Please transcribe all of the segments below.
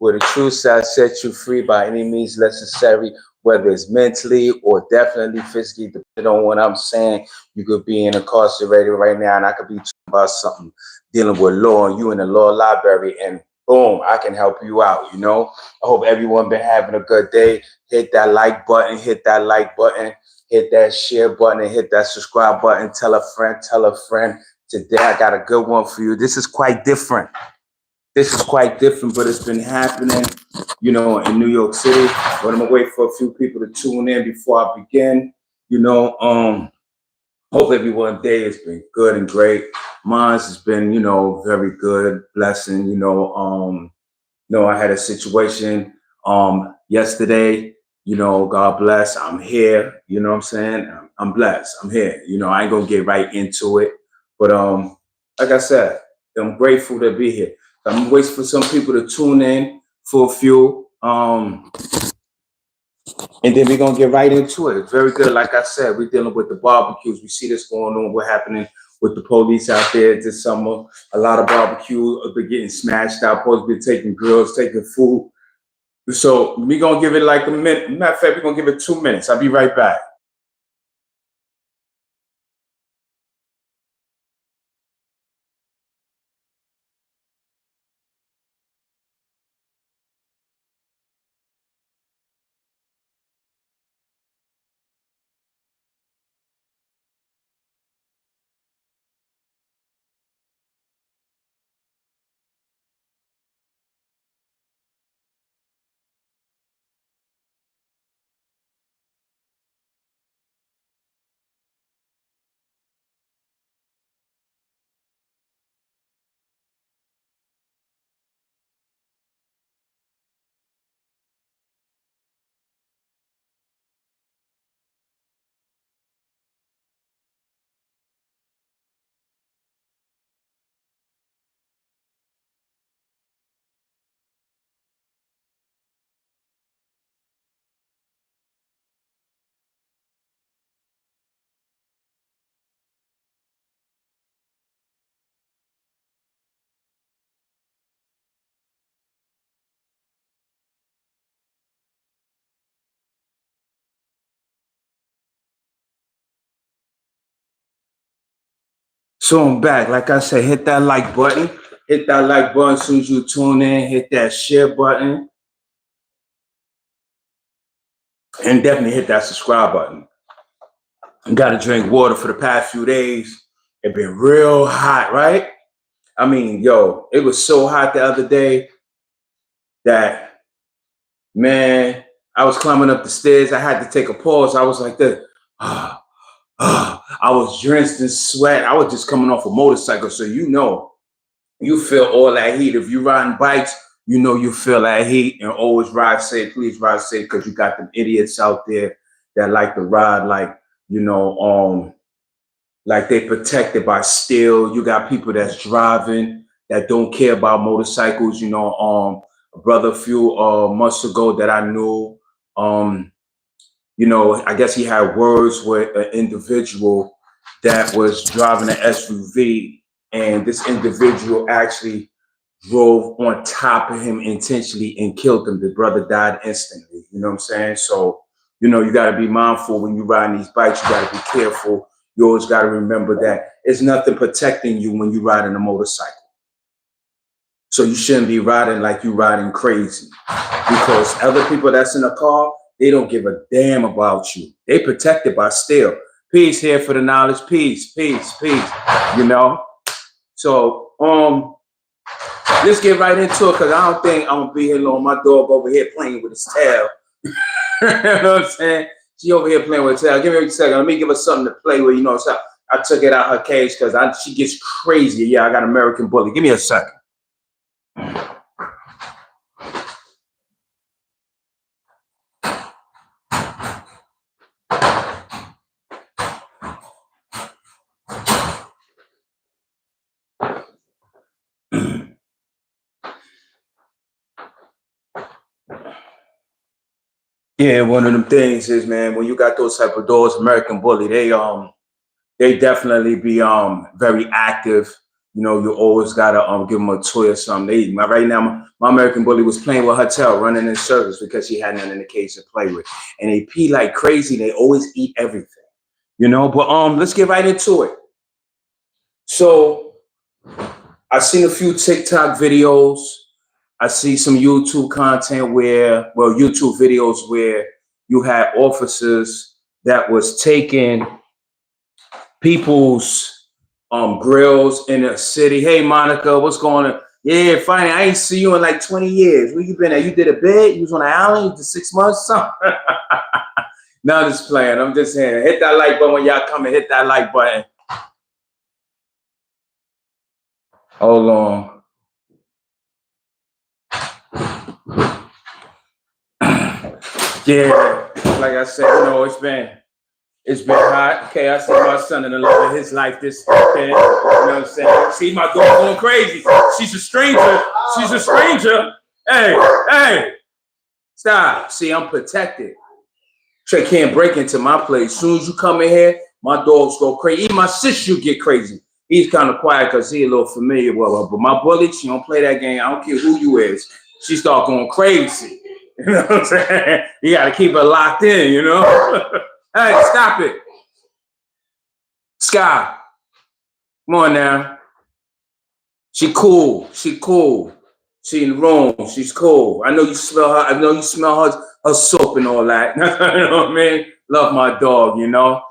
where the truth shall set you free by any means necessary, whether it's mentally or definitely physically, depending on what I'm saying. You could be incarcerated right now, and I could be talking about something dealing with law, and you in the law library, and boom, I can help you out. I hope everyone been having a good day. Hit that like button, hit that like button, hit that share button, and hit that subscribe button. Tell a friend, tell a friend. Today I got a good one for you. This is quite different. But it's been happening, in New York City. But I'm gonna wait for a few people to tune in before I begin. Hope everyone's day has been good and great. Mine's has been, very good, blessing. I had a situation yesterday. God bless. I'm here. You know what I'm saying? I'm blessed. I'm here. I ain't gonna get right into it, but like I said, I'm grateful to be here. I'm waiting for some people to tune in for a few. And then we're gonna get right into it. It's very good. Like I said, we're dealing with the barbecues. We see this going on. What's happening with the police out there this summer? A lot of barbecue have been getting smashed out. Supposed to be taking grills, taking food. So we're gonna give it like a minute. Matter of fact, we're gonna give it 2 minutes. I'll be right back. So I'm back. Like I said, hit that like button. Hit that like button as soon as you tune in. Hit that share button. And definitely hit that subscribe button. Got to drink water for the past few days. It's been real hot, right? I mean, yo, it was so hot the other day that, man, I was climbing up the stairs. I had to take a pause. I was like this. I was drenched in sweat. I was just coming off a motorcycle. So, you feel all that heat. If you're riding bikes, you feel that heat. And always ride safe. Please ride safe, because you got them idiots out there that like to ride like they protected by steel. You got people that's driving that don't care about motorcycles. A brother a few months ago that I knew, I guess he had words with an individual that was driving an SUV, and this individual actually drove on top of him intentionally and killed him. The brother died instantly. You know what I'm saying? So, you got to be mindful when you're riding these bikes. You got to be careful. You always got to remember that it's nothing protecting you when you're riding a motorcycle. So you shouldn't be riding like you're riding crazy, because other people that's in a car, they don't give a damn about you. They protected by steel. Peace here for the knowledge. Peace, peace, peace. So let's get right into it, because I don't think I'm gonna be here long. My dog over here playing with his tail. You know what I'm saying? She over here playing with her tail. Give me a second. Let me give her something to play with. So I took it out her cage because she gets crazy. Yeah, I got American Bully. Give me a second. Yeah, one of them things is, man, when you got those type of dogs, American Bully, they definitely be very active. You know, you always gotta give them a toy or something to eat. Right now, my American Bully was playing with her tail, running in circles because she had nothing in the cage to play with. And they pee like crazy. They always eat everything. You know, but let's get right into it. So I've seen a few TikTok videos. I see some YouTube content where, well, YouTube videos where you had officers that was taking people's grills in the city. Hey, Monica, what's going on? Yeah, fine. I ain't see you in like 20 years. Where you been at? You did a bid? You was on the island? You did 6 months? Something. No, I'm just playing. I'm just saying, hit that like button when y'all come and hit that like button. Hold on. Yeah, like I said, you know, it's been hot. Okay, I see my son in the love of his life this weekend. You know what I'm saying? See my daughter going crazy. She's a stranger. She's a stranger. Hey, stop. See, I'm protected. Trey can't break into my place. As soon as you come in here, my dogs go crazy. Even my sister get crazy. He's kind of quiet because he's a little familiar with her. But my bully, she don't play that game. I don't care who you is. She start going crazy. You know what I'm saying? You got to keep her locked in, you know? Hey, stop it. Sky, come on now. She cool. She cool. She in the room. She's cool. I know you smell her. I know you smell her soap and all that. You know what I mean? Love my dog, you know?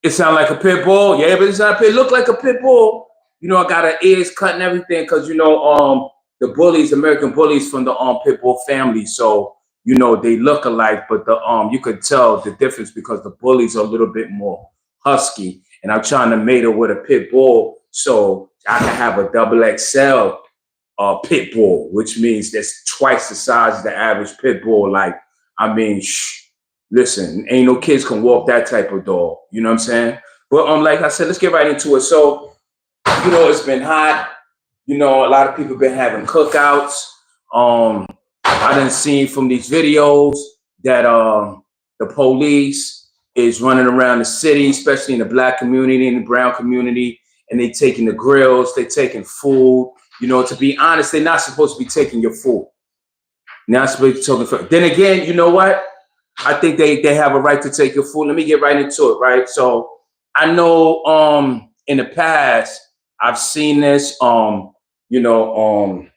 It sound like a pit bull. Yeah, but it's not a pit. It look like a pit bull. You know, I got her ears cut and everything because, you know, the bullies, American bullies from the pit bull family. So, you know, they look alike, but the you could tell the difference because the bullies are a little bit more husky. And I'm trying to mate her with a pit bull so I can have a XXL pit bull, which means that's twice the size of the average pit bull. Like, I mean, listen, ain't no kids can walk that type of dog. You know what I'm saying? But like I said, let's get right into it. So, you know, it's been hot. You know, a lot of people been having cookouts. I done seen from these videos that the police is running around the city, especially in the Black community and the brown community, and they taking the grills, they taking food. You know, to be honest, they're not supposed to be taking your food. Not supposed to be taking food. Then again, you know what? I think they have a right to take your food. Let me get right into it, right? So I know in the past I've seen this. You know,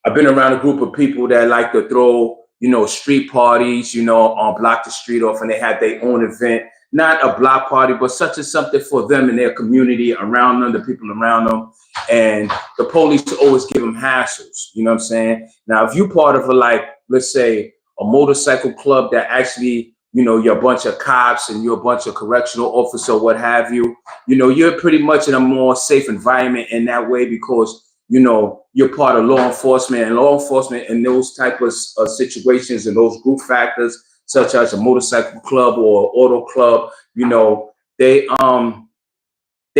I've been around a group of people that like to throw, you know, street parties, you know, block the street off, and they have their own event. Not a block party, but such as something for them and their community around them, the people around them. And the police always give them hassles, you know what I'm saying? Now, if you're part of a, like, let's say, a motorcycle club that actually, you know, you're a bunch of cops and you're a bunch of correctional officers, what have you, you know, you're pretty much in a more safe environment in that way because, you know, you're part of law enforcement, and law enforcement in those type of situations and those group factors, such as a motorcycle club or auto club, you know, they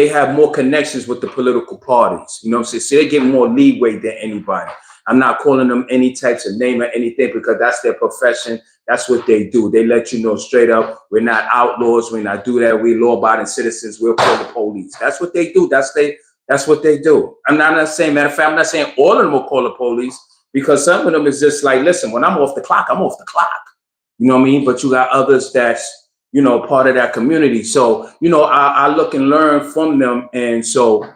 have more connections with the political parties. You know what I'm saying? So they get more leeway than anybody. I'm not calling them any types of name or anything because that's their profession. That's what they do. They let you know straight up, we're not outlaws. We're not do that. We're law-abiding citizens. We'll call the police. That's what they do. That's what they do. I'm not saying, matter of fact, I'm not saying all of them will call the police because some of them is just like, listen, when I'm off the clock, I'm off the clock. You know what I mean? But you got others that's, you know, part of that community. So, you know, I look and learn from them. And so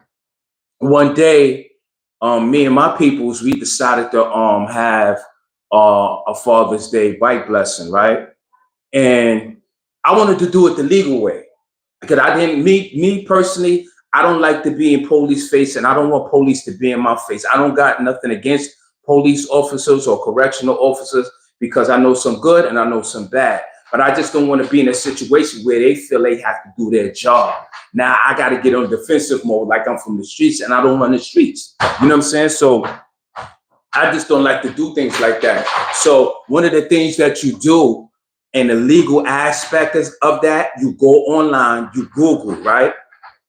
one day, me and my peoples, we decided to have a Father's Day bike blessing, right? And I wanted to do it the legal way because I didn't, me personally, I don't like to be in police face, and I don't want police to be in my face. I don't got nothing against police officers or correctional officers because I know some good and I know some bad. But I just don't want to be in a situation where they feel they have to do their job. Now I got to get on defensive mode like I'm from the streets and I don't run the streets. You know what I'm saying? So I just don't like to do things like that. So one of the things that you do in the legal aspect of that, you go online, you Google, right?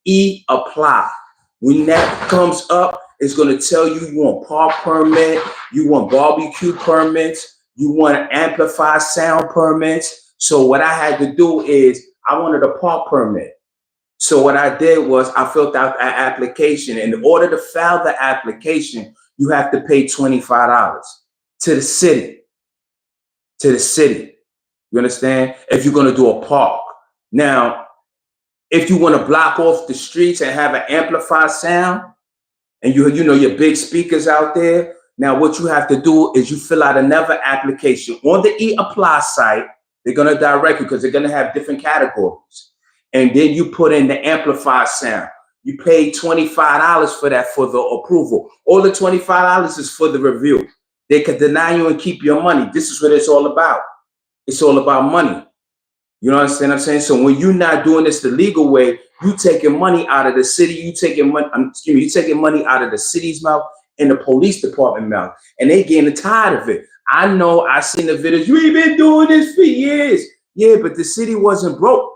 E-apply. When that comes up, it's going to tell you want park permit, you want barbecue permits, you want amplified sound permits. So what I had to do is I wanted a park permit. So what I did was I filled out an application. In order to file the application, you have to pay $25 to the city. To the city. You understand? If you're going to do a park. Now, if you want to block off the streets and have an amplified sound, and you know your big speakers out there, now what you have to do is you fill out another application on the eApply site. They're going to direct you because they're going to have different categories. And then you put in the amplified sound. You pay $25 for that for the approval. All the $25 is for the review. They could deny you and keep your money. This is what it's all about. It's all about money. You know what I'm saying? So when you're not doing this the legal way, you taking money out of the city, you taking money out of the city's mouth and the police department mouth. And they getting tired of it. I know, I seen the videos. You ain't been doing this for years. Yeah, but the city wasn't broke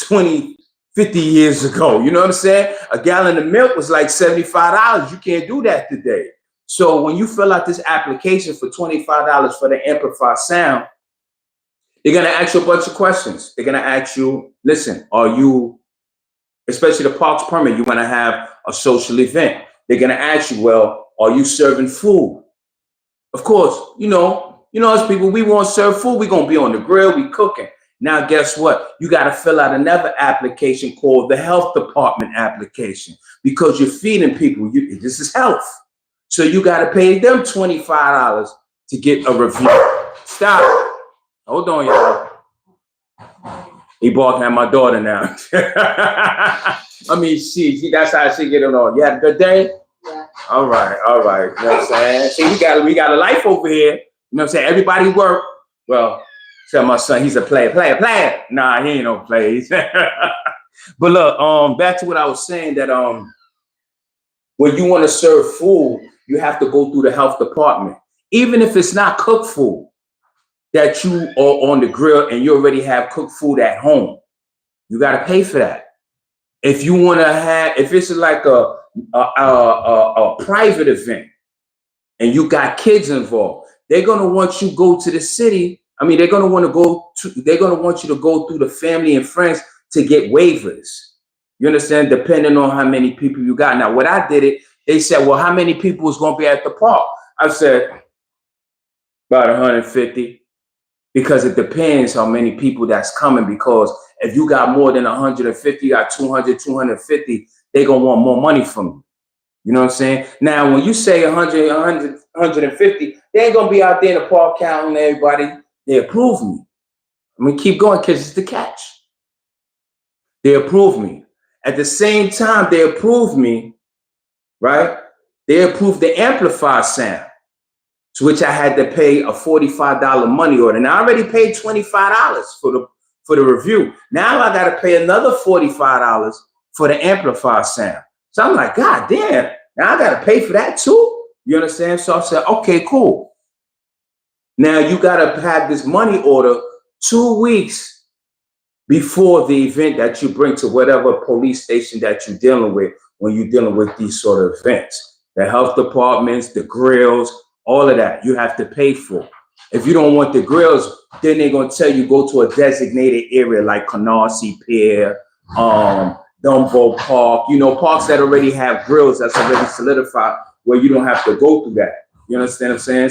20, 50 years ago. You know what I'm saying? A gallon of milk was like $75. You can't do that today. So when you fill out this application for $25 for the amplified sound, they're going to ask you a bunch of questions. They're going to ask you, listen, are you, especially the parks permit, you're going to have a social event. They're going to ask you, well, are you serving food? Of course, you know us people, we want to serve food. We're going to be on the grill, we cooking. Now, guess what? You got to fill out another application called the health department application because you're feeding people. This is health. So you got to pay them $25 to get a review. Stop. Hold on, y'all. He barking at my daughter now. I mean, that's how she get it on. You had a good day? Yeah. All right. You know what I'm saying? See, we got a life over here. You know what I'm saying? Everybody work. Well, tell my son he's a player. Nah, he ain't no player. But look, back to what I was saying that when you want to serve food, you have to go through the health department. Even if it's not cooked food that you are on the grill and you already have cooked food at home, you got to pay for that. If you want to if it's like a private event and you got kids involved, they're going to want you to go to the city. I mean, they're going to want you to go through the family and friends to get waivers. You understand? Depending on how many people you got. Now, what I did they said, well, how many people is going to be at the park? I said, about 150. Because it depends how many people that's coming. Because if you got more than 150, you got 200, 250, they're going to want more money from you. You know what I'm saying? Now, when you say 100, 150, they ain't going to be out there in the park counting everybody. They approve me. I mean, keep going because it's the catch. They approve me. At the same time, they approve me, right? They approve the amplified sound, to which I had to pay a $45 money order. And I already paid $25 for the review. Now I got to pay another $45 for the amplified sound. So I'm like, God damn, now I got to pay for that too? You understand? So I said, okay, cool. Now you got to have this money order 2 weeks before the event that you bring to whatever police station that you're dealing with when you're dealing with these sort of events. The health departments, the grills, all of that you have to pay for. If you don't want the grills, then they're going to tell you go to a designated area like Canarsie Pier, Dumbo Park, parks that already have grills that's already solidified where you don't have to go through that. You understand what I'm saying?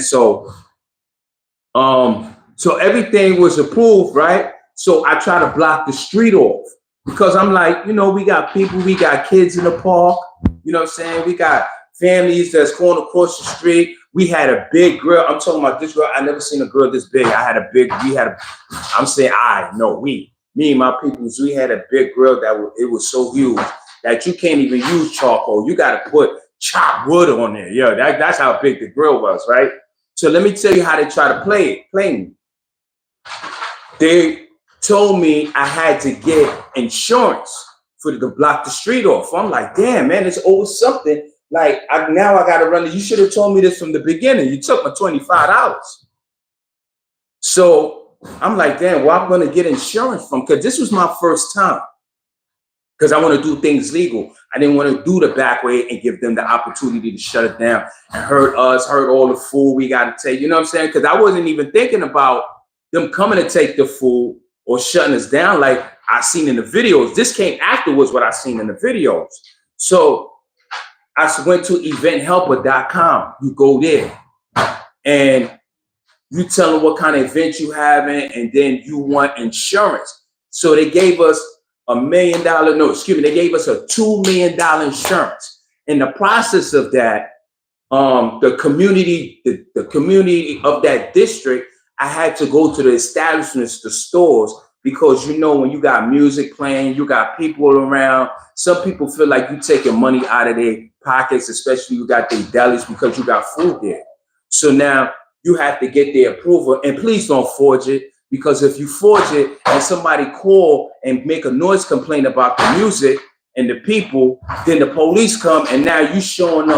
So everything was approved, right? So I try to block the street off because I'm like, we got people, we got kids in the park, you know what I'm saying? We got families that's going across the street. We had a big grill. I'm talking about this grill. I never seen a grill this big. Me and my peoples, we had a big grill it was so huge that you can't even use charcoal. You got to put chopped wood on there. Yeah, that's how big the grill was, right? So let me tell you how they try to play me. They told me I had to get insurance to block the street off. I'm like, damn, man, it's over something. Like, now I got to run it. You should have told me this from the beginning. You took my $25. So I'm like, damn, well, I'm going to get insurance from, because this was my first time. Because I want to do things legal. I didn't want to do the back way and give them the opportunity to shut it down and hurt all the food we got to take. You know what I'm saying? Because I wasn't even thinking about them coming to take the food or shutting us down. Like, I seen in the videos. This came afterwards what I seen in the videos. So I went to eventhelper.com. You go there and you tell them what kind of event you having, and then you want insurance. So they gave us $1 million. No, excuse me. They gave us a $2 million insurance. In the process of that, the community of that district, I had to go to the establishments, the stores, because you know when you got music playing, you got people around. Some people feel like you taking money out of their pockets, especially you got their delis because you got food there. So now you have to get their approval, and please don't forge it, because if you forge it and somebody call and make a noise complaint about the music and the people, then the police come and now you showing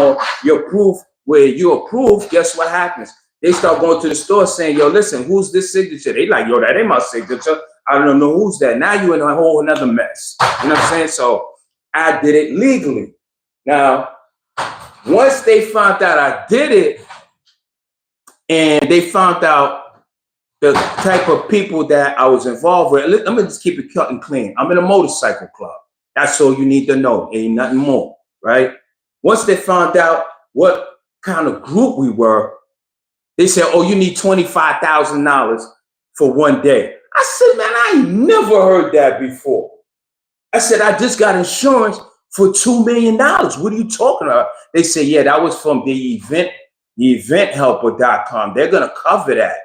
your proof where you approve. Guess what happens? They start going to the store saying, yo, listen, who's this signature? They like, yo, that ain't my signature. I don't know who's that. Now you in a whole another mess. You know what I'm saying? So I did it legally. Now, once they found out I did it, and they found out the type of people that I was involved with, I'm gonna just keep it cut and clean. I'm in a motorcycle club. That's all you need to know. Ain't nothing more, right? Once they found out what kind of group we were, they said, oh, you need $25,000 for one day. I said, man, I ain't never heard that before. I said, I just got insurance for $2 million. What are you talking about? They said, yeah, that was from the eventhelper.com. They're going to cover that.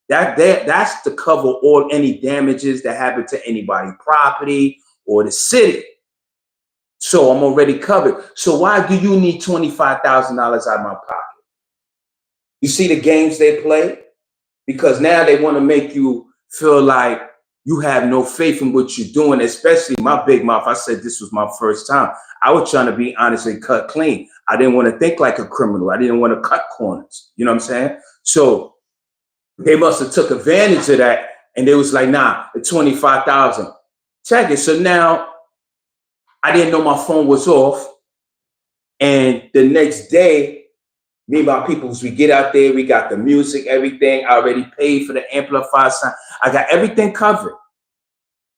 That's to cover all any damages that happen to anybody, property or the city. So I'm already covered. So why do you need $25,000 out of my pocket? You see the games they play? Because now they want to make you feel like you have no faith in what you're doing, especially my big mouth. I said this was my first time. I was trying to be honest and cut clean. I didn't want to think like a criminal. I didn't want to cut corners. You know what I'm saying? So they must have took advantage of that. And they was like, nah, the 25,000. Check it. So now I didn't know my phone was off. And the next day, me and my peoples, we get out there, we got the music, everything. I already paid for the amplifier sign. I got everything covered,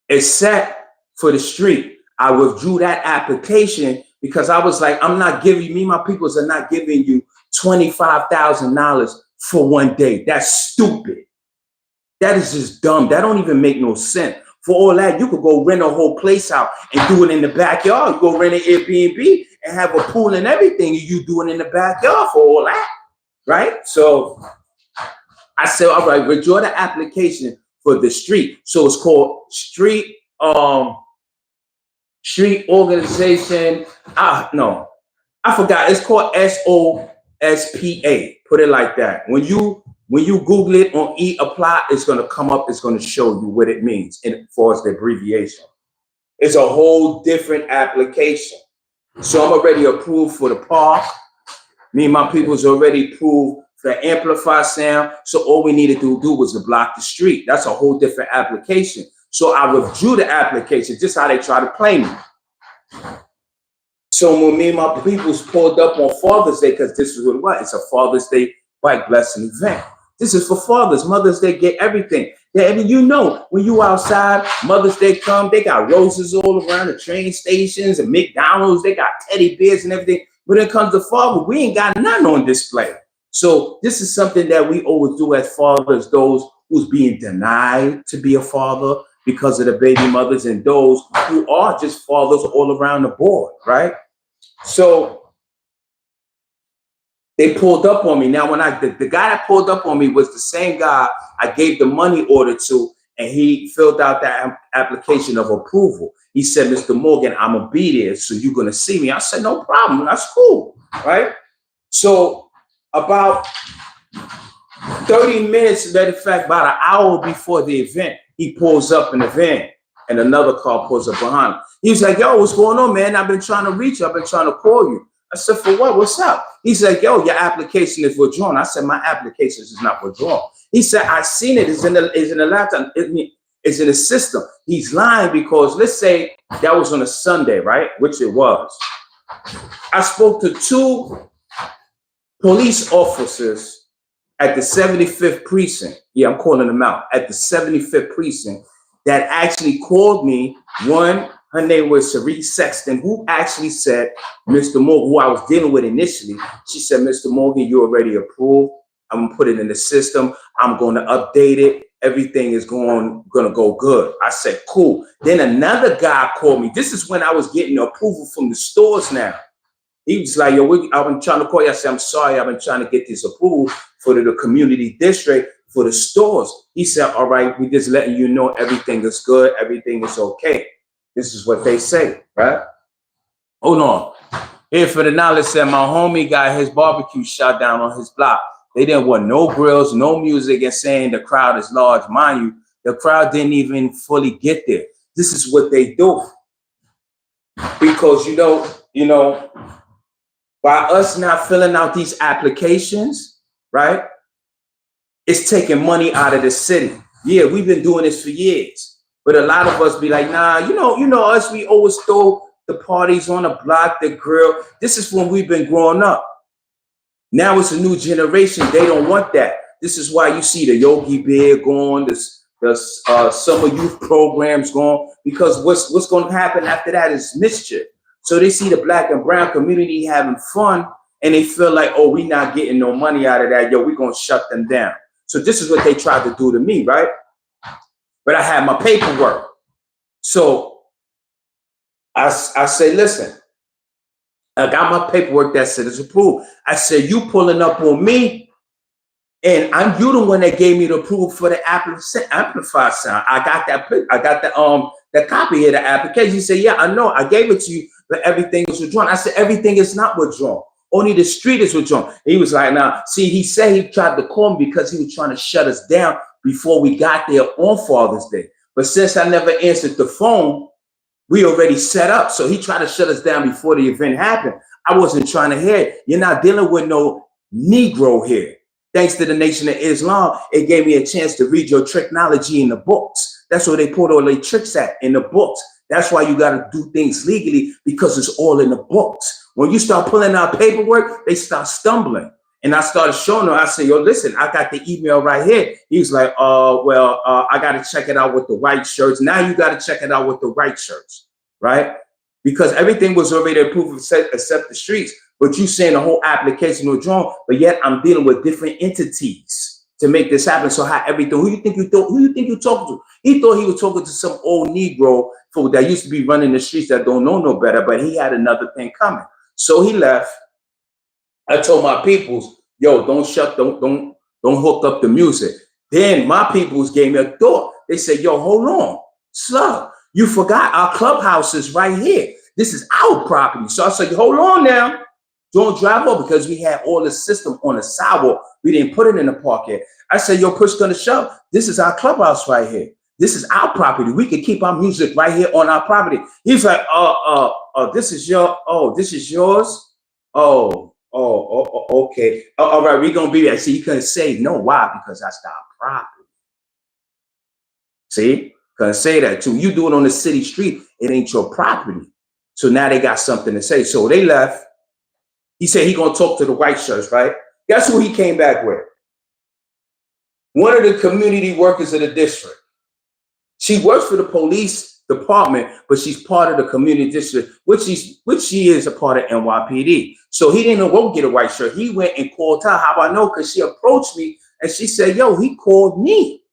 except for the street. I withdrew that application because I was like, I'm not giving, me and my peoples are not giving you $25,000 for one day. That's stupid. That is just dumb. That don't even make no sense. For all that, you could go rent a whole place out and do it in the backyard. You go rent an Airbnb and have a pool and everything. You do it in the backyard for all that, right? So I said, all right, withdraw the application for the street. So it's called street organization. No, I forgot. It's called SOSPA. Put it like that. When you Google it on e-apply, it's going to come up. It's going to show you what it means as far as the abbreviation. It's a whole different application. So I'm already approved for the park. Me and my people's already approved for the amplifier sound. So all we needed to do was to block the street. That's a whole different application. So I withdrew the application, just how they try to play me. So when me and my people's pulled up on Father's Day, because this is what it was, it's a Father's Day bike blessing event. This is for fathers. Mother's Day get everything. You know, when you outside, Mother's Day come, they got roses all around the train stations and McDonald's. They got teddy bears and everything. When it comes to father, we ain't got none on display. So this is something that we always do as fathers, those who's being denied to be a father because of the baby mothers and those who are just fathers all around the board, right? So they pulled up on me. Now, when the guy that pulled up on me was the same guy I gave the money order to, and he filled out that application of approval. He said, Mr. Morgan, I'm going to be there, so you're going to see me. I said, no problem. That's cool, right? So about 30 minutes, matter of fact, about an hour before the event, he pulls up in the van, and another car pulls up behind him. He was like, yo, what's going on, man? I've been trying to reach you. I've been trying to call you. I said, for what? What's up? He's like, yo, your application is withdrawn. I said, my application is not withdrawn. He said, I seen it. It's in the laptop. It's in the system. He's lying because let's say that was on a Sunday, right? Which it was. I spoke to 2 police officers at the 75th precinct. Yeah, I'm calling them out. At the 75th precinct. that actually called me. One, her name was Cherie Sexton, who actually said, Mr. Morgan, who I was dealing with initially, she said, Mr. Morgan, you already approved. I'm gonna put it in the system. I'm gonna update it. Everything is gonna go good. I said, cool. Then another guy called me. This is when I was getting approval from the stores now. He was like, yo, I've been trying to call you. I said, I'm sorry, I've been trying to get this approval for the community district for the stores. He said, all right, we just letting you know everything is good, everything is okay. This is what they say, right? Hold on. Here for the knowledge said my homie got his barbecue shut down on his block. They didn't want no grills, no music, and saying the crowd is large. Mind you, the crowd didn't even fully get there. This is what they do. Because, you know, by us not filling out these applications, right, it's taking money out of the city. Yeah, we've been doing this for years. But a lot of us be like, nah, you know us, we always throw the parties on the block, the grill. This is when we've been growing up. Now it's a new generation. They don't want that. This is why you see the Yogi Bear going, the summer youth programs going, because what's going to happen after that is mischief. So they see the black and brown community having fun, and they feel like, oh, we're not getting no money out of that. Yo, we're going to shut them down. So this is what they tried to do to me, right? But I had my paperwork. So I say, listen, I got my paperwork that said it's approved. I said, you pulling up on me, and you the one that gave me the approval for the amplifier sound. I got the copy of the application. He said, yeah, I know. I gave it to you, but everything is withdrawn. I said, everything is not withdrawn. Only the street is withdrawn. He was like, nah. See, he said he tried to call me because he was trying to shut us down before we got there on Father's Day. But since I never answered the phone, we already set up. So he tried to shut us down before the event happened. I wasn't trying to hear it. You're not dealing with no Negro here. Thanks to the Nation of Islam, it gave me a chance to read your technology in the books. That's where they put all their tricks at, in the books. That's why you got to do things legally, because it's all in the books. When you start pulling out paperwork, they start stumbling. And I started showing them. I said, yo, listen, I got the email right here. He was like, I got to check it out with the white shirts. Now you got to check it out with the white shirts, right? Because everything was already approved except the streets. But you saying the whole application was drawn, but yet I'm dealing with different entities to make this happen. So how everything, who you think you talking to? He thought he was talking to some old Negro that used to be running the streets that don't know no better, but he had another thing coming. So he left. I told my peoples, yo, don't hook up the music. Then my peoples gave me a thought. They said, yo, hold on, Slug, you forgot our clubhouse is right here. This is our property. So I said, hold on now. Don't drive over, because we had all the system on the sidewalk. We didn't put it in the park yet. I said, yo, push gonna shove. This is our clubhouse right here. This is our property. We can keep our music right here on our property. He's like, this is yours. Okay. All right, we're gonna be there. See, you couldn't say no. Why? Because that's our property. See, couldn't say that too. You do it on the city street, it ain't your property. So now they got something to say. So they left. He said he gonna talk to the white shirts, right? Guess who he came back with? One of the community workers of the district. She works for the police department, but she's part of the community district, which she is a part of NYPD. So he didn't go get a white shirt. He went and called her. How I know? Because she approached me and she said, yo, he called me.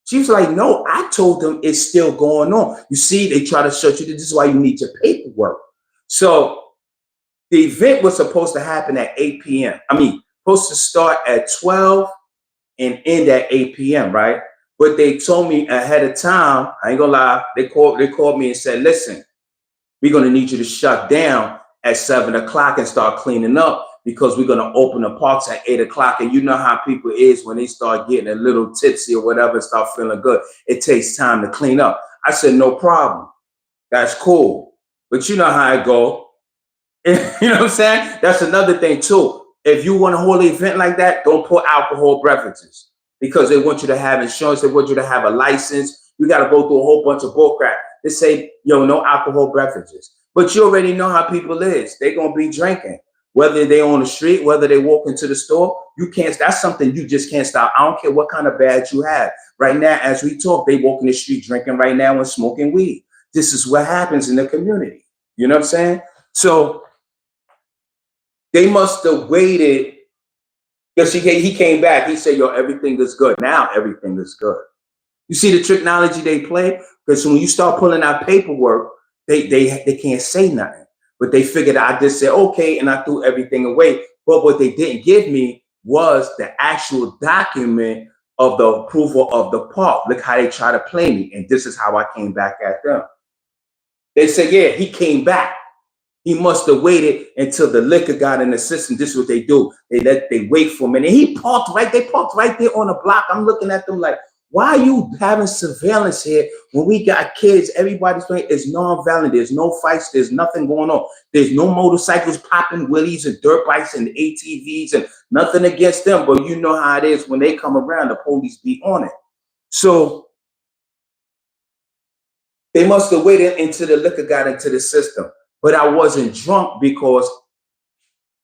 She was like, no, I told them it's still going on. You see, they try to shut you. This is why you need your paperwork. So the event was supposed to happen at 8 p.m. Supposed to start at 12 and end at 8 p.m., right? But they told me ahead of time, I ain't gonna lie, they called me and said, listen, we're gonna need you to shut down at 7 o'clock and start cleaning up, because we're gonna open the parks at 8 o'clock. And you know how people is when they start getting a little tipsy or whatever, start feeling good. It takes time to clean up. I said, no problem. That's cool. But you know how it go. You know what I'm saying? That's another thing too. If you want to hold an event like that, don't put alcohol beverages, because they want you to have insurance. They want you to have a license. You got to go through a whole bunch of bullcrap. They say, yo, no alcohol beverages. But you already know how people is. They're going to be drinking. Whether they on the street, whether they walk into the store, you can't. That's something you just can't stop. I don't care what kind of badge you have. Right now, as we talk, they walk in the street drinking right now and smoking weed. This is what happens in the community. You know what I'm saying? So they must have waited, because he came back. He said, yo, everything is good. Now everything is good. You see the technology they play? Because when you start pulling out paperwork, they can't say nothing. But they figured I just said, okay, and I threw everything away. But what they didn't give me was the actual document of the approval of the park. Look how they try to play me. And this is how I came back at them. They said, yeah, he came back. He must have waited until the liquor got in the system. This is what they do. They wait for him. And they parked right there on the block. I'm looking at them like, why are you having surveillance here when we got kids? Everybody's playing. It's non-violent. There's no fights. There's nothing going on. There's no motorcycles popping wheelies and dirt bikes and ATVs and nothing against them. But you know how it is when they come around, the police be on it. So they must have waited until the liquor got into the system. But I wasn't drunk because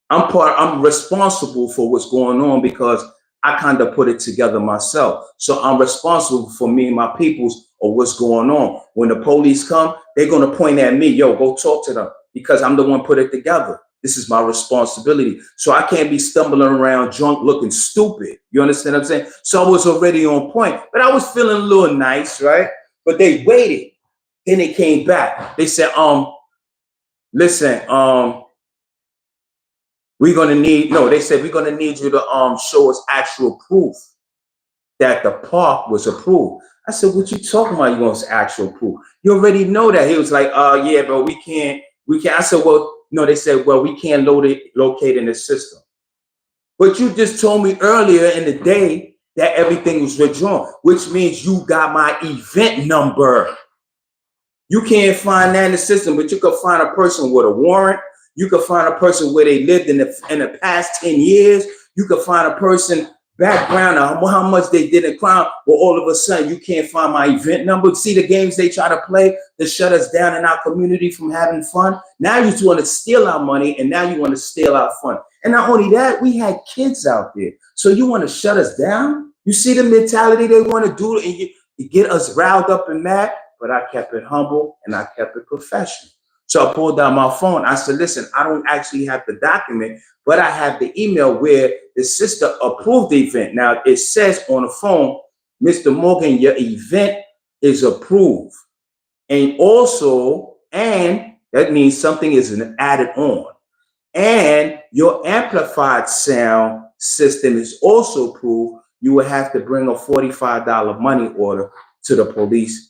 I'm responsible for what's going on because I kind of put it together myself. So I'm responsible for me and my peoples or what's going on. When the police come, they're going to point at me, yo, go talk to them because I'm the one put it together. This is my responsibility. So I can't be stumbling around drunk looking stupid. You understand what I'm saying? So I was already on point, but I was feeling a little nice, right? But they waited. Then they came back. They said, listen, we're gonna need, no, they said we're gonna need you to show us actual proof that the park was approved. I said, what you talking about? You want us actual proof? You already know that. He was like, yeah, but we can't. I said, well, no, they said, well, we can't locate in the system. But you just told me earlier in the day that everything was withdrawn, which means you got my event number. You can't find that in the system, but you could find a person with a warrant. You could find a person where they lived in the past 10 years. You could find a person background of how much they did in crime, but all of a sudden you can't find my event number. See the games they try to play to shut us down in our community from having fun. Now you just want to steal our money, and now you want to steal our fun. And not only that, we had kids out there. So you want to shut us down? You see the mentality they want to do, and you get us riled up and mad. But I kept it humble and I kept it professional. So I pulled out my phone. I said, listen, I don't actually have the document, but I have the email where the sister approved the event. Now it says on the phone, Mr. Morgan, your event is approved. And also, and that means something is added on. And your amplified sound system is also approved. You will have to bring a $45 money order to the police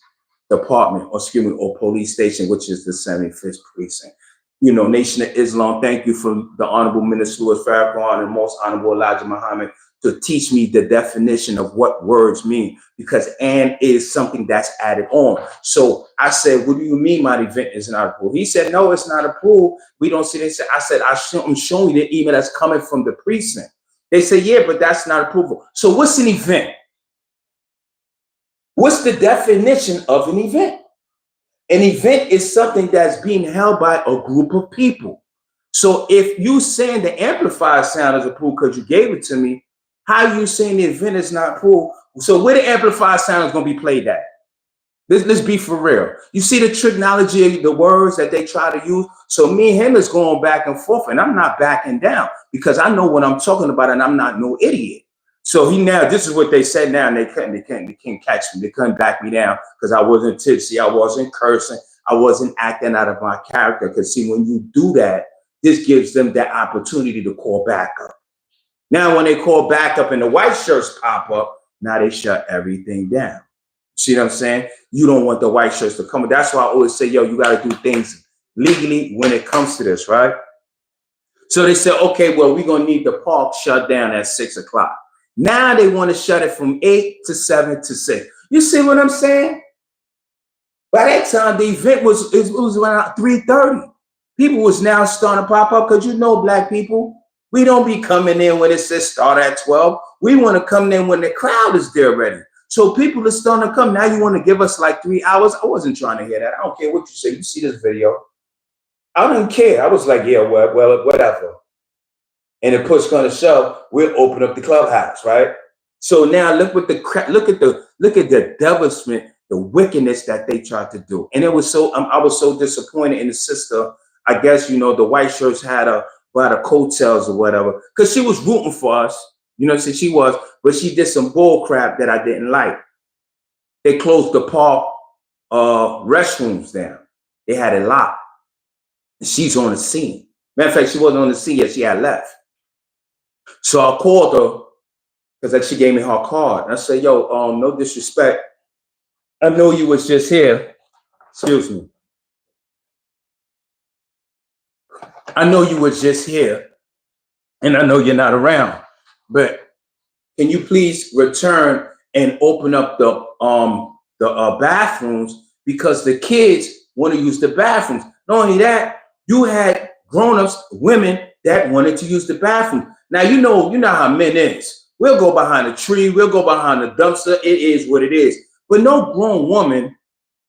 department, or police station, which is the 75th precinct. You know, Nation of Islam, thank you for the Honorable Minister Louis Farrakhan and Most Honorable Elijah Muhammad to teach me the definition of what words mean, because and is something that's added on. So I said, what do you mean my event is not approved? He said, no, it's not approved. We don't see this. I said, I'm showing you the email that's coming from the precinct. They said, yeah, but that's not approval. So what's an event? What's the definition of an event? An event is something that's being held by a group of people. So if you saying the amplified sound is approved because you gave it to me, how are you saying the event is not approved? So where the amplified sound is going to be played at? Let's be for real. You see the technology, the words that they try to use. So me and him is going back and forth, and I'm not backing down because I know what I'm talking about, and I'm not no idiot. So this is what they said now, and they couldn't catch me. They couldn't back me down because I wasn't tipsy. I wasn't cursing. I wasn't acting out of my character. Because see, when you do that, this gives them that opportunity to call back up. Now, when they call back up and the white shirts pop up, now they shut everything down. See what I'm saying? You don't want the white shirts to come. That's why I always say, yo, you got to do things legally when it comes to this, right? So they said, okay, well, we're going to need the park shut down at 6 o'clock. Now they want to shut it from 8 to 7 to 6. You see what I'm saying? By that time, the event was around 3:30. People was now starting to pop up because you know, black people, we don't be coming in when it says start at 12. We want to come in when the crowd is there ready. So people are starting to come. Now you want to give us like 3 hours? I wasn't trying to hear that. I don't care what you say. You see this video. I don't care. I was like, yeah, well, whatever. And if push going to shove, we'll open up the clubhouse, right? So now look at the devilment, the wickedness that they tried to do. And it was so I was so disappointed in the sister. I guess the white shirts had her by the coattails or whatever, because she was rooting for us. So she was, but she did some bull crap that I didn't like. They closed the park restrooms down. They had it locked. She's on the scene. Matter of fact, she wasn't on the scene yet. She had left. So I called her because she gave me her card. I said, yo, no disrespect. I know you was just here. Excuse me. I know you was just here, and I know you're not around. But can you please return and open up the bathrooms, because the kids want to use the bathrooms. Not only that, you had grown-ups, women that wanted to use the bathroom. Now you know how men is. We'll go behind a tree, we'll go behind a dumpster. It is what it is. But no grown woman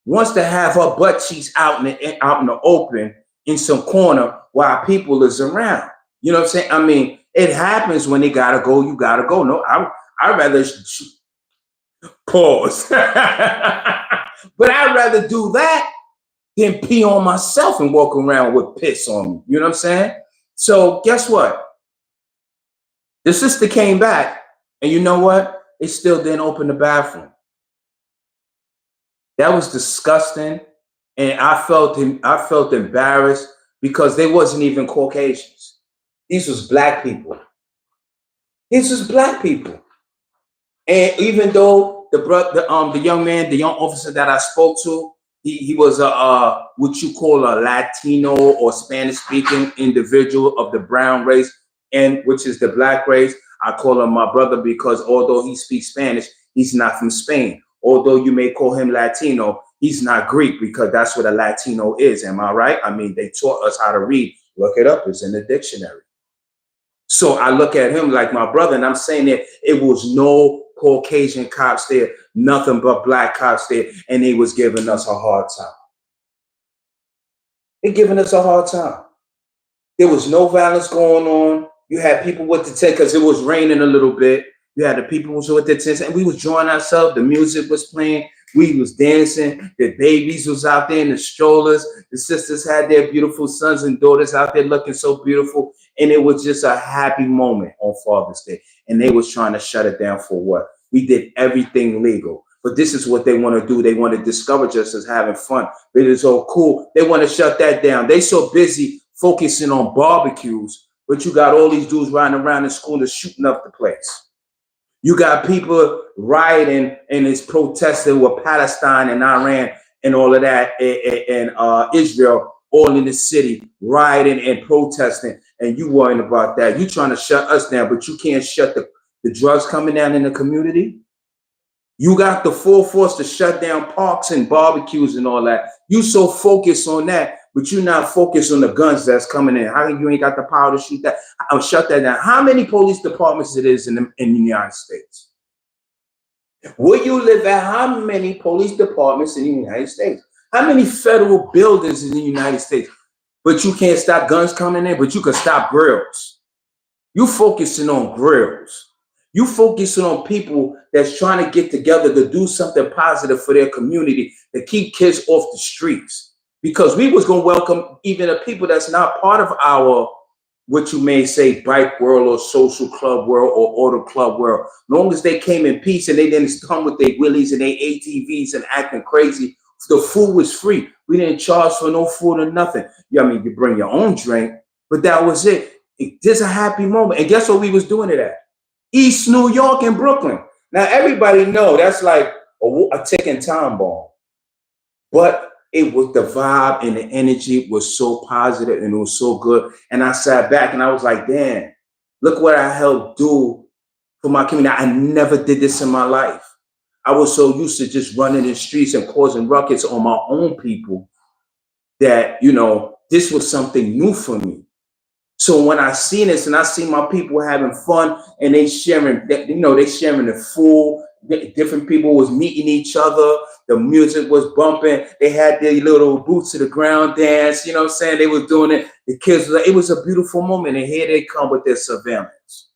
wants to have her butt cheeks out in the open in some corner while people is around. You know what I'm saying? I mean, it happens when they gotta go. You gotta go. No, I'd rather pause, but I'd rather do that than pee on myself and walk around with piss on me. You know what I'm saying? So guess what? The sister came back, and you know what? They still didn't open the bathroom. That was disgusting, and I felt embarrassed because they wasn't even Caucasians. These was black people. And even though the young man, the young officer that I spoke to, he was what you call a Latino or Spanish speaking individual of the brown race, and which is the black race. I call him my brother because although he speaks Spanish, he's not from Spain. Although you may call him Latino, he's not Greek, because that's what a Latino is. Am I right? I mean, they taught us how to read. Look it up. It's in the dictionary. So I look at him like my brother, and I'm saying that it was no Caucasian cops there, nothing but black cops there, and they was giving us a hard time. They're giving us a hard time. There was no violence going on. You had people with the tent because it was raining a little bit. You had the people with the tents, and we was enjoying ourselves. The music was playing. We was dancing. The babies was out there in the strollers. The sisters had their beautiful sons and daughters out there looking so beautiful. And it was just a happy moment on Father's Day. And they was trying to shut it down for what? We did everything legal. But this is what they want to do. They want to discourage us as having fun. But it's all cool. They want to shut that down. They so busy focusing on barbecues, but you got all these dudes riding around in school and shooting up the place. You got people rioting and it's protesting with Palestine and Iran and all of that, and Israel, all in the city, rioting and protesting, and you worrying about that. You trying to shut us down, but you can't shut the drugs coming down in the community. You got the full force to shut down parks and barbecues and all that. You so focused on that, but you're not focused on the guns that's coming in. How you ain't got the power to shoot that? I'll shut that down. How many police departments it is in the United States? Where you live at, how many police departments in the United States? How many federal buildings in the United States? But you can't stop guns coming in, but you can stop grills. You focusing on grills. You focusing on people that's trying to get together to do something positive for their community, to keep kids off the streets. Because we was going to welcome even the people that's not part of our, what you may say, bike world or social club world or auto club world. Long as they came in peace and they didn't come with their willies and their ATVs and acting crazy, the food was free. We didn't charge for no food or nothing. I mean, you bring your own drink, but that was it. There's a happy moment. And guess what we was doing it at? East New York and Brooklyn. Now, everybody know that's like a ticking time bomb. But it was the vibe and the energy was so positive and it was so good. And I sat back and I was like, damn, look what I helped do for my community. I never did this in my life. I was so used to just running the streets and causing ruckus on my own people that, this was something new for me. So when I seen this and I see my people having fun and they sharing, they sharing the food, Different people was meeting each other. The music was bumping. They had their little boots to the ground dance. You know what I'm saying? They was doing it. The kids, it was a beautiful moment. And here they come with their surveillance,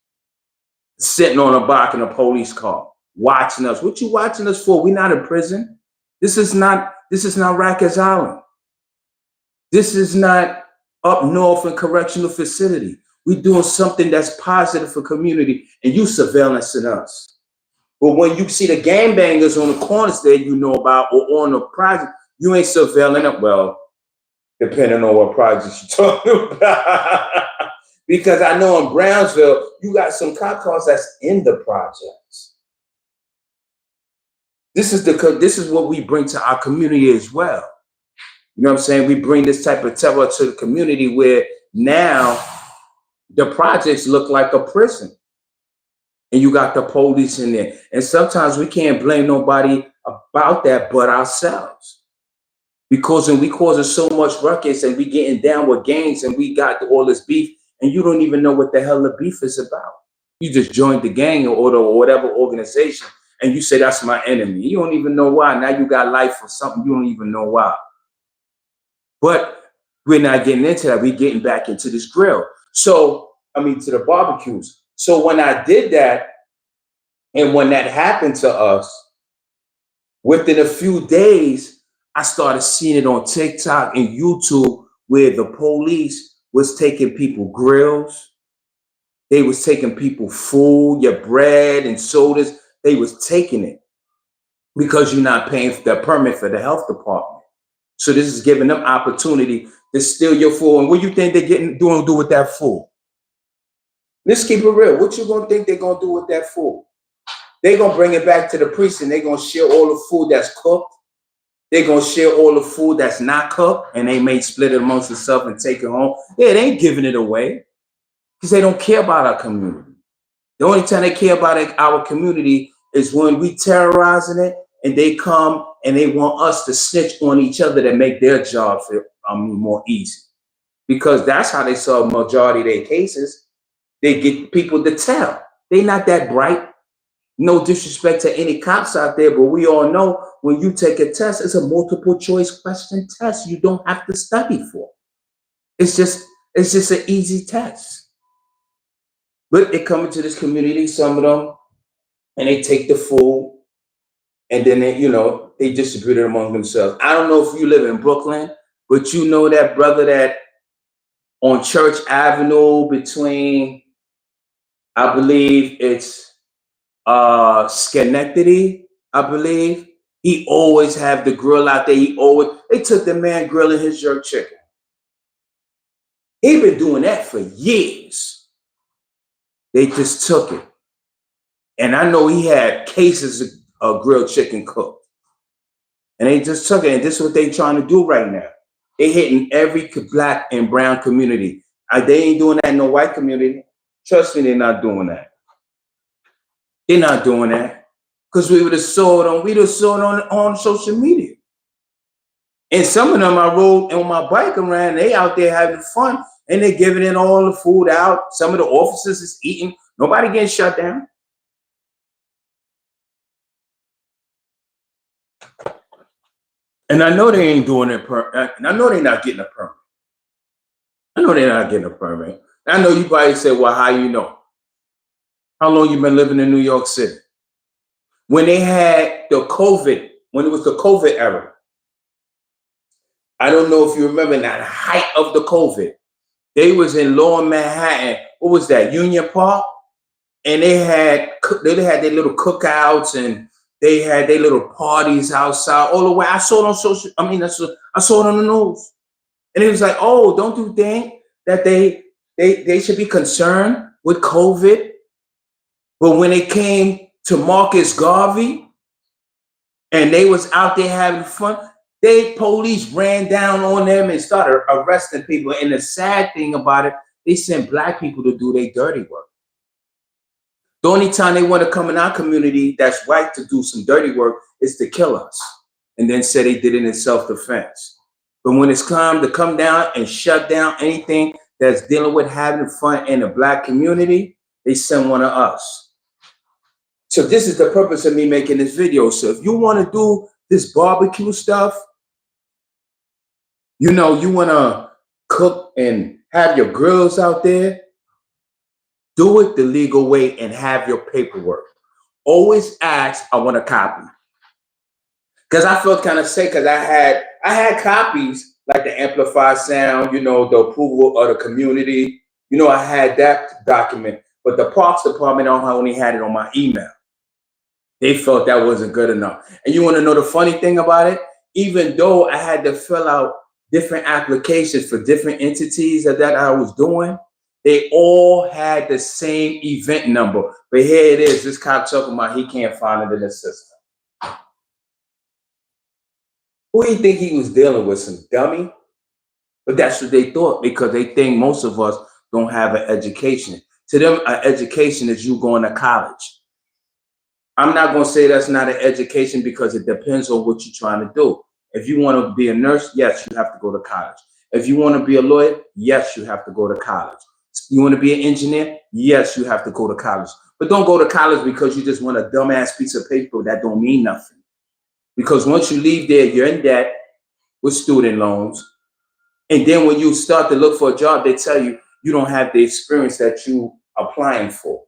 sitting on a back in a police car, watching us. What you watching us for? We're not in prison. This is not Rikers Island. This is not up north in correctional facility. We're doing something that's positive for community, and you surveillancing us. But when you see the gangbangers on the corners that you know about or on the project, you ain't surveilling them. Well, depending on what projects you're talking about. Because I know in Brownsville, you got some cop cars that's in the projects. This is what we bring to our community as well. You know what I'm saying? We bring this type of terror to the community where now the projects look like a prison. And you got the police in there. And sometimes we can't blame nobody about that but ourselves. Because when we causing so much ruckus and we getting down with gangs and we got all this beef and you don't even know what the hell the beef is about. You just joined the gang or whatever organization and you say, that's my enemy. You don't even know why. Now you got life for something you don't even know why. But we're not getting into that. We're getting back into this grill. So, to the barbecues. So when I did that, and when that happened to us, within a few days, I started seeing it on TikTok and YouTube where the police was taking people grills. They was taking people food, your bread and sodas. They was taking it because you're not paying for the permit for the health department. So this is giving them opportunity to steal your food. And what do you think they're do with that food? Let's keep it real. What you gonna think they're gonna do with that food? They're gonna bring it back to the precinct. They're gonna share all the food that's cooked. They're gonna share all the food that's not cooked, and they may split it amongst themselves and take it home. Yeah, they ain't giving it away because they don't care about our community. The only time they care about our community is when we terrorizing it, and they come and they want us to snitch on each other to make their job feel more easy. Because that's how they solve majority of their cases. They get people to tell. They not that bright. No disrespect to any cops out there, but we all know when you take a test, it's a multiple choice question test. You don't have to study for. It's just an easy test. But they come into this community, some of them, and they take the food, and then they distribute it among themselves. I don't know if you live in Brooklyn, but you know that brother that on Church Avenue between, I believe it's Schenectady, I believe. He always have the grill out there. They took the man grilling his jerk chicken. He been doing that for years. They just took it. And I know he had cases of grilled chicken cooked. And they just took it. And this is what they trying to do right now. They hitting every black and brown community. They ain't doing that in the white community. Trust me, they're not doing that. They're not doing that. Because we would have saw it on social media. And some of them I rode on my bike around, they out there having fun, and they're giving in all the food out. Some of the officers is eating. Nobody getting shut down. And I know they ain't doing it. I know they're not getting a permit. I know they're not getting a permit. I know you probably say, well, how you know? How long you been living in New York City? When they had the COVID, when it was the COVID era, I don't know if you remember, in that height of the COVID, they was in Lower Manhattan. What was that? Union Park? And they had their little cookouts and they had their little parties outside all the way. I saw it on I saw it on the news. And it was like, oh, don't you think that they should be concerned with COVID? But when it came to Marcus Garvey and they was out there having fun, police ran down on them and started arresting people. And the sad thing about it, they sent black people to do their dirty work. The only time they want to come in our community that's white to do some dirty work is to kill us. And then say they did it in self-defense. But when it's time to come down and shut down anything that's dealing with having fun in the black community, they send one of us. So this is the purpose of me making this video. So if you want to do this barbecue stuff, you know, you want to cook and have your grills out there, do it the legal way and have your paperwork. Always ask, I want a copy. Because I felt kind of sick because I had copies like the amplified sound, you know, the approval of the community. You know, I had that document, but the Parks Department only had it on my email. They felt that wasn't good enough. And you want to know the funny thing about it? Even though I had to fill out different applications for different entities that I was doing, they all had the same event number. But here it is. This cop talking about he can't find it in the system. Who do you think he was dealing with? Some dummy? But that's what they thought, because they think most of us don't have an education. To them, an education is you going to college. I'm not going to say that's not an education, because it depends on what you're trying to do. If you want to be a nurse, yes, you have to go to college. If you want to be a lawyer, yes, you have to go to college. You want to be an engineer? Yes, you have to go to college. But don't go to college because you just want a dumbass piece of paper that don't mean nothing. Because once you leave there, you're in debt with student loans. And then when you start to look for a job, they tell you you don't have the experience that you applying for.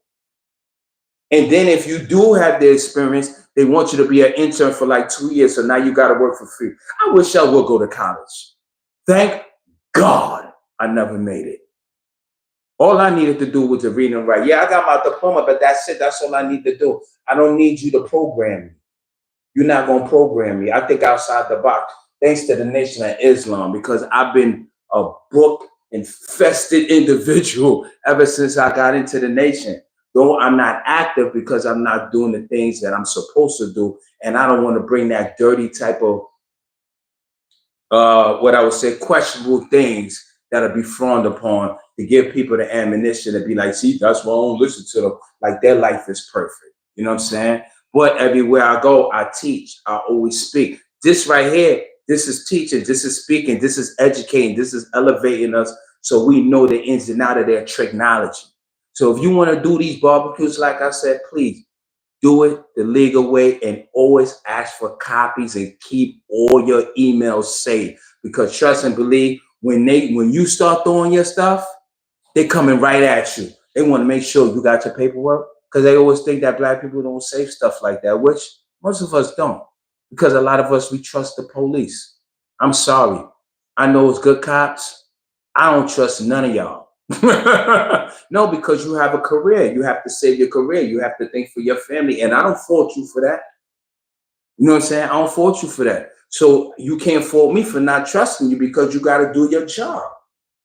And then if you do have the experience, they want you to be an intern for like 2 years. So now you got to work for free. I wish I would go to college. Thank God I never made it. All I needed to do was to read and write. Yeah, I got my diploma, but that's it. That's all I need to do. I don't need you to program me. You're not going to program me. I think outside the box, thanks to the Nation of Islam, because I've been a book-infested individual ever since I got into the nation. Though I'm not active because I'm not doing the things that I'm supposed to do, and I don't want to bring that dirty type of, what I would say, questionable things that'll be frowned upon, to give people the ammunition to be like, see, that's why I don't listen to them. Like their life is perfect. You know what I'm saying? But everywhere I go, I teach. I always speak. This right here, this is teaching. This is speaking. This is educating. This is elevating us so we know the ins and outs of their technology. So if you want to do these barbecues, like I said, please do it the legal way and always ask for copies and keep all your emails safe. Because trust and believe, when you start throwing your stuff, they're coming right at you. They want to make sure you got your paperwork, because they always think that Black people don't save stuff like that, which most of us don't. Because a lot of us, we trust the police. I'm sorry. I know it's good cops. I don't trust none of y'all. No, because you have a career. You have to save your career. You have to think for your family. And I don't fault you for that. You know what I'm saying? I don't fault you for that. So you can't fault me for not trusting you, because you got to do your job,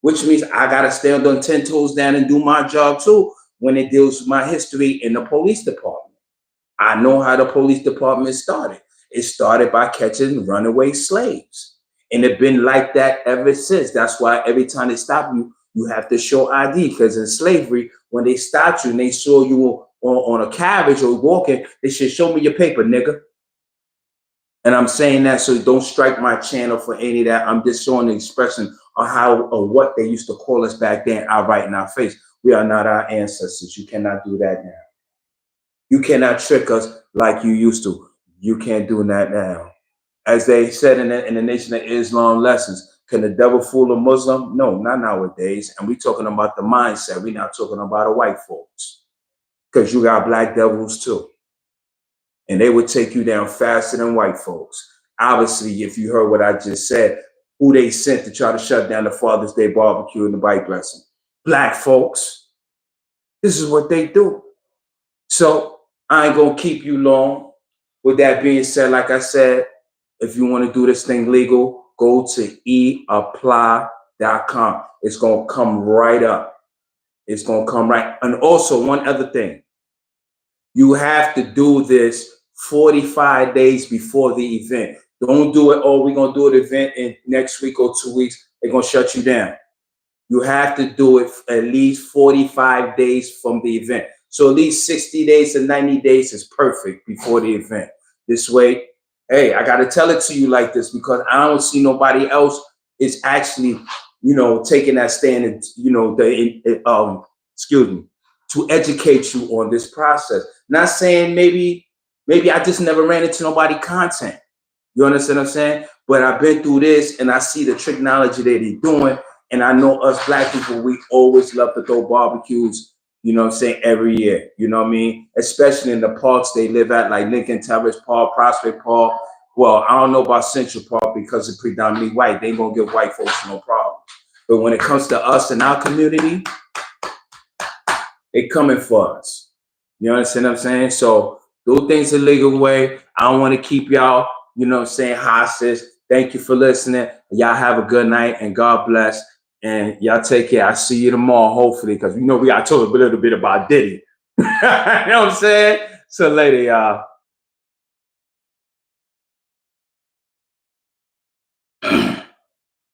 which means I got to stand on 10 toes down and do my job too when it deals with my history in the police department. I know how the police department started. It started by catching runaway slaves. And it's been like that ever since. That's why every time they stop you, you have to show ID, because in slavery, when they stopped you and they saw you on a carriage or walking, they should show me your paper, nigga. And I'm saying that so don't strike my channel for any of that. I'm just showing the expression of how or what they used to call us back then, outright in our face. We are not our ancestors. You cannot do that now. You cannot trick us like you used to. You can't do that now. As they said in the Nation of Islam lessons, can the devil fool a Muslim? No, not nowadays. And we're talking about the mindset. We're not talking about the white folks, because you got black devils too. And they would take you down faster than white folks. Obviously, if you heard what I just said, who they sent to try to shut down the Father's Day barbecue and the bike blessing? Black folks. This is what they do. So I ain't gonna keep you long. With that being said, like I said, if you want to do this thing legal, go to eapply.com. It's gonna come right up. It's gonna come right. And also one other thing, you have to do this 45 days before the event. Don't do it, oh, we're going to do an event in next week or 2 weeks. They're going to shut you down. You have to do it at least 45 days from the event. So at least 60 days to 90 days is perfect before the event. This way, hey, I got to tell it to you like this, because I don't see nobody else is actually, taking that stand and, to educate you on this process. Not saying maybe I just never ran into nobody content. You understand what I'm saying? But I've been through this and I see the technology that he's doing. And I know us black people, we always love to throw barbecues, you know what I'm saying, every year. You know what I mean? Especially in the parks they live at, like Lincoln Terrace Park, Prospect Park. Well, I don't know about Central Park because it's predominantly white. They ain't gonna give white folks no problem. But when it comes to us and our community, they coming for us. You understand what I'm saying? So do things the legal way. I don't want to keep y'all, you know what I'm saying, hostage. Thank you for listening. Y'all have a good night and God bless. And y'all take care. I'll see you tomorrow, hopefully, because we know we got to talk a little bit about Diddy. You know what I'm saying? So later, y'all.